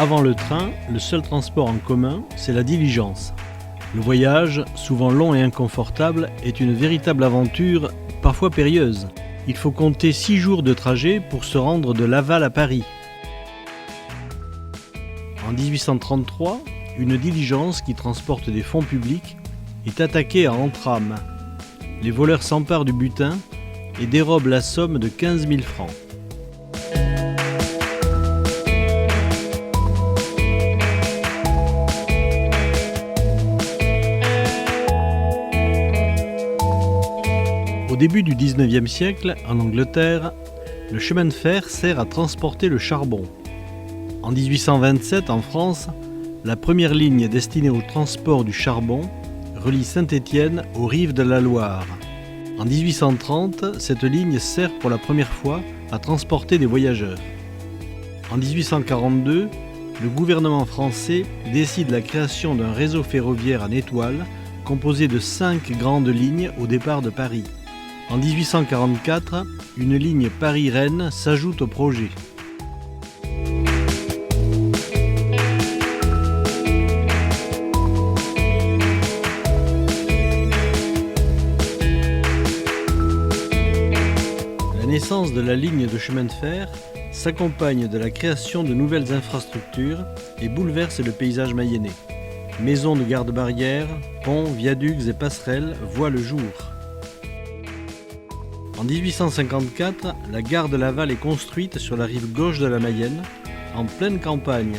Avant le train, le seul transport en commun, c'est la diligence. Le voyage, souvent long et inconfortable, est une véritable aventure, parfois périlleuse. Il faut compter 6 jours de trajet pour se rendre de Laval à Paris. En 1833, une diligence qui transporte des fonds publics est attaquée à Entrammes. Les voleurs s'emparent du butin et dérobent la somme de 15 000 francs. Au début du XIXe siècle, en Angleterre, le chemin de fer sert à transporter le charbon. En 1827, en France, la première ligne destinée au transport du charbon relie Saint-Étienne aux rives de la Loire. En 1830, cette ligne sert pour la première fois à transporter des voyageurs. En 1842, le gouvernement français décide la création d'un réseau ferroviaire en étoile composé de 5 grandes lignes au départ de Paris. En 1844, une ligne Paris-Rennes s'ajoute au projet. La naissance de la ligne de chemin de fer s'accompagne de la création de nouvelles infrastructures et bouleverse le paysage mayennais. Maisons de garde-barrières, ponts, viaducs et passerelles voient le jour. En 1854, la gare de Laval est construite sur la rive gauche de la Mayenne, en pleine campagne.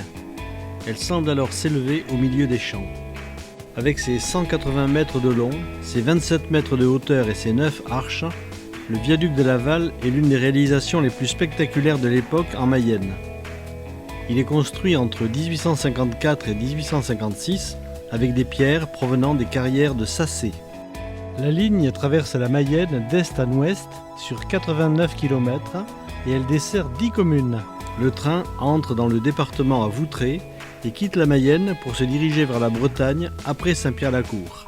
Elle semble alors s'élever au milieu des champs. Avec ses 180 mètres de long, ses 27 mètres de hauteur et ses 9 arches, le viaduc de Laval est l'une des réalisations les plus spectaculaires de l'époque en Mayenne. Il est construit entre 1854 et 1856 avec des pierres provenant des carrières de Sacé. La ligne traverse la Mayenne d'est en ouest sur 89 km et elle dessert 10 communes. Le train entre dans le département à Voutray et quitte la Mayenne pour se diriger vers la Bretagne après Saint-Pierre-la-Cour.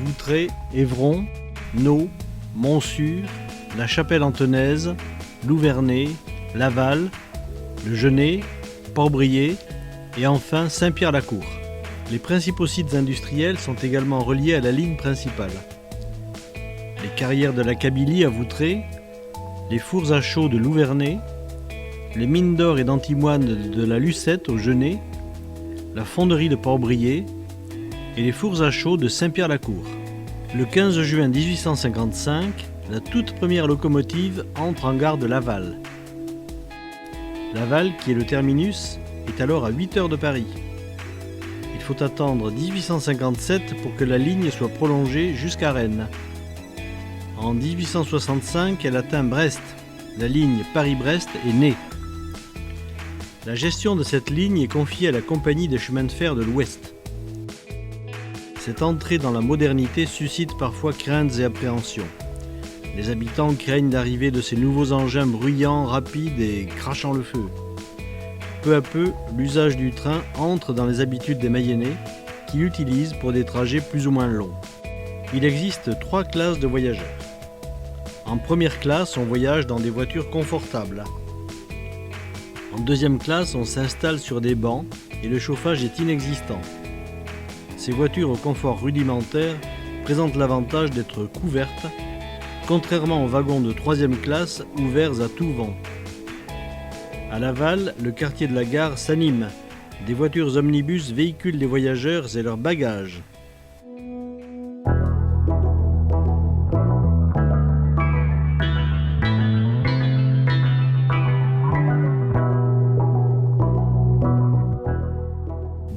Voutray, Évron, Naux, Montsûr, la Chapelle-Antonaise, Louvernay, Laval, le Genêt, Port-Brillet et enfin Saint-Pierre-la-Cour. Les principaux sites industriels sont également reliés à la ligne principale. Les carrières de la Kabylie à Voutray, les fours à chaux de Louvernay, les mines d'or et d'antimoine de la Lucette au Genêt, la fonderie de Port-Brillet et les fours à chaux de Saint-Pierre-la-Cour. Le 15 juin 1855, la toute première locomotive entre en gare de Laval. Laval, qui est le terminus, est alors à 8 heures de Paris. Il faut attendre 1857 pour que la ligne soit prolongée jusqu'à Rennes. En 1865, elle atteint Brest. La ligne Paris-Brest est née. La gestion de cette ligne est confiée à la Compagnie des chemins de fer de l'Ouest. Cette entrée dans la modernité suscite parfois craintes et appréhensions. Les habitants craignent l'arrivée de ces nouveaux engins bruyants, rapides et crachant le feu. Peu à peu, l'usage du train entre dans les habitudes des Mayennais qui l'utilisent pour des trajets plus ou moins longs. Il existe 3 classes de voyageurs. En première classe, on voyage dans des voitures confortables. En deuxième classe, on s'installe sur des bancs et le chauffage est inexistant. Ces voitures au confort rudimentaire présentent l'avantage d'être couvertes, contrairement aux wagons de troisième classe ouverts à tout vent. À Laval, le quartier de la gare s'anime. Des voitures omnibus véhiculent les voyageurs et leurs bagages.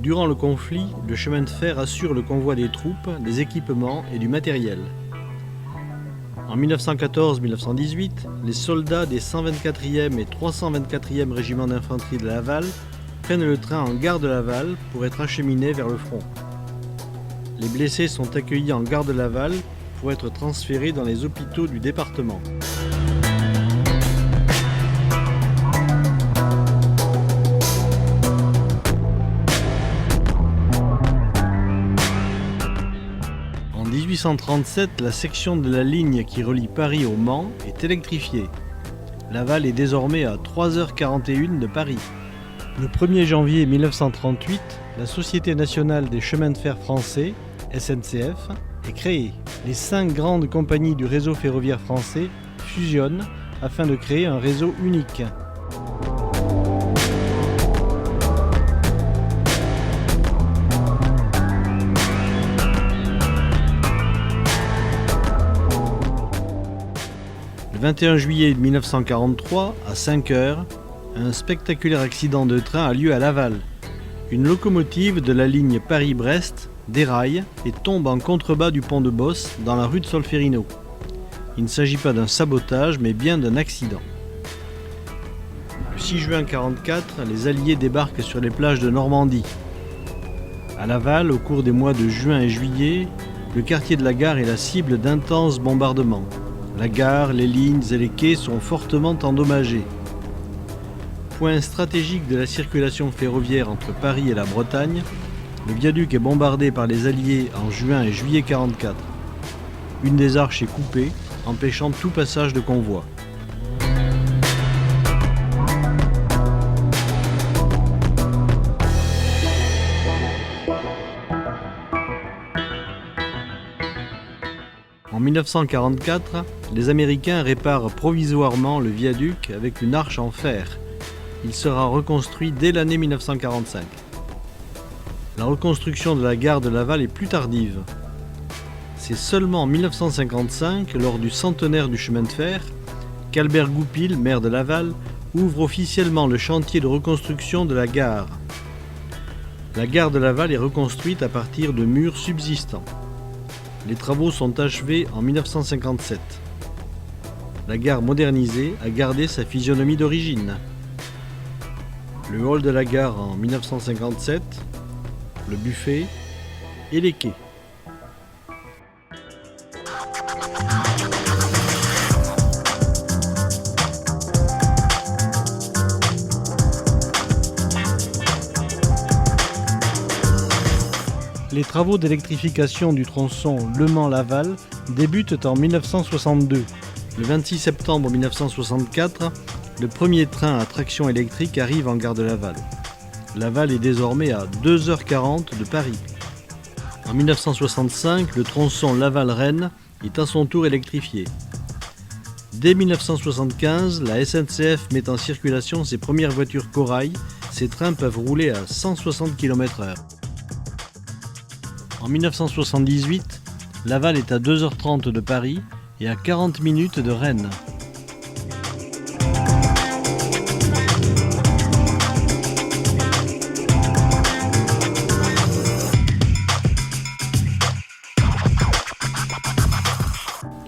Durant le conflit, le chemin de fer assure le convoi des troupes, des équipements et du matériel. En 1914-1918, les soldats des 124e et 324e régiments d'infanterie de Laval prennent le train en gare de Laval pour être acheminés vers le front. Les blessés sont accueillis en gare de Laval pour être transférés dans les hôpitaux du département. En 1837, la section de la ligne qui relie Paris au Mans est électrifiée. Laval est désormais à 3h41 de Paris. Le 1er janvier 1938, la Société nationale des chemins de fer français, SNCF, est créée. Les 5 grandes compagnies du réseau ferroviaire français fusionnent afin de créer un réseau unique. Le 21 juillet 1943, à 5 heures, un spectaculaire accident de train a lieu à Laval. Une locomotive de la ligne Paris-Brest déraille et tombe en contrebas du pont de Bosse dans la rue de Solferino. Il ne s'agit pas d'un sabotage mais bien d'un accident. Le 6 juin 1944, les Alliés débarquent sur les plages de Normandie. À Laval, au cours des mois de juin et juillet, le quartier de la gare est la cible d'intenses bombardements. La gare, les lignes et les quais sont fortement endommagés. Point stratégique de la circulation ferroviaire entre Paris et la Bretagne, le viaduc est bombardé par les Alliés en juin et juillet 1944. Une des arches est coupée, empêchant tout passage de convoi. En 1944, les Américains réparent provisoirement le viaduc avec une arche en fer. Il sera reconstruit dès l'année 1945. La reconstruction de la gare de Laval est plus tardive. C'est seulement en 1955, lors du centenaire du chemin de fer, qu'Albert Goupil, maire de Laval, ouvre officiellement le chantier de reconstruction de la gare. La gare de Laval est reconstruite à partir de murs subsistants. Les travaux sont achevés en 1957. La gare modernisée a gardé sa physionomie d'origine. Le hall de la gare en 1957, le buffet et les quais. Les travaux d'électrification du tronçon Le Mans-Laval débutent en 1962. Le 26 septembre 1964, le premier train à traction électrique arrive en gare de Laval. Laval est désormais à 2h40 de Paris. En 1965, le tronçon Laval-Rennes est à son tour électrifié. Dès 1975, la SNCF met en circulation ses premières voitures Corail. Ces trains peuvent rouler à 160 km/h. En 1978, Laval est à 2h30 de Paris et à 40 minutes de Rennes.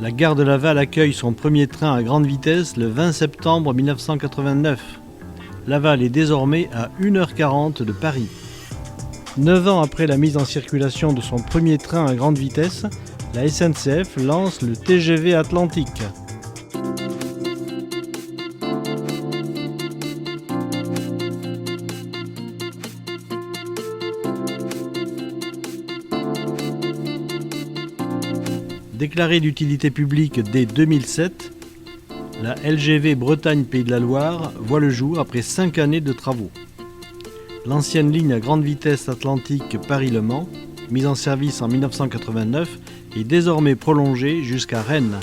La gare de Laval accueille son premier train à grande vitesse le 20 septembre 1989. Laval est désormais à 1h40 de Paris. 9 ans après la mise en circulation de son premier train à grande vitesse, la SNCF lance le TGV Atlantique. Déclarée d'utilité publique dès 2007, la LGV Bretagne-Pays de la Loire voit le jour après 5 années de travaux. L'ancienne ligne à grande vitesse Atlantique Paris-Le Mans, mise en service en 1989, est désormais prolongée jusqu'à Rennes.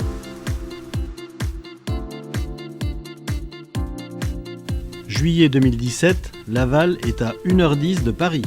Juillet 2017, Laval est à 1h10 de Paris.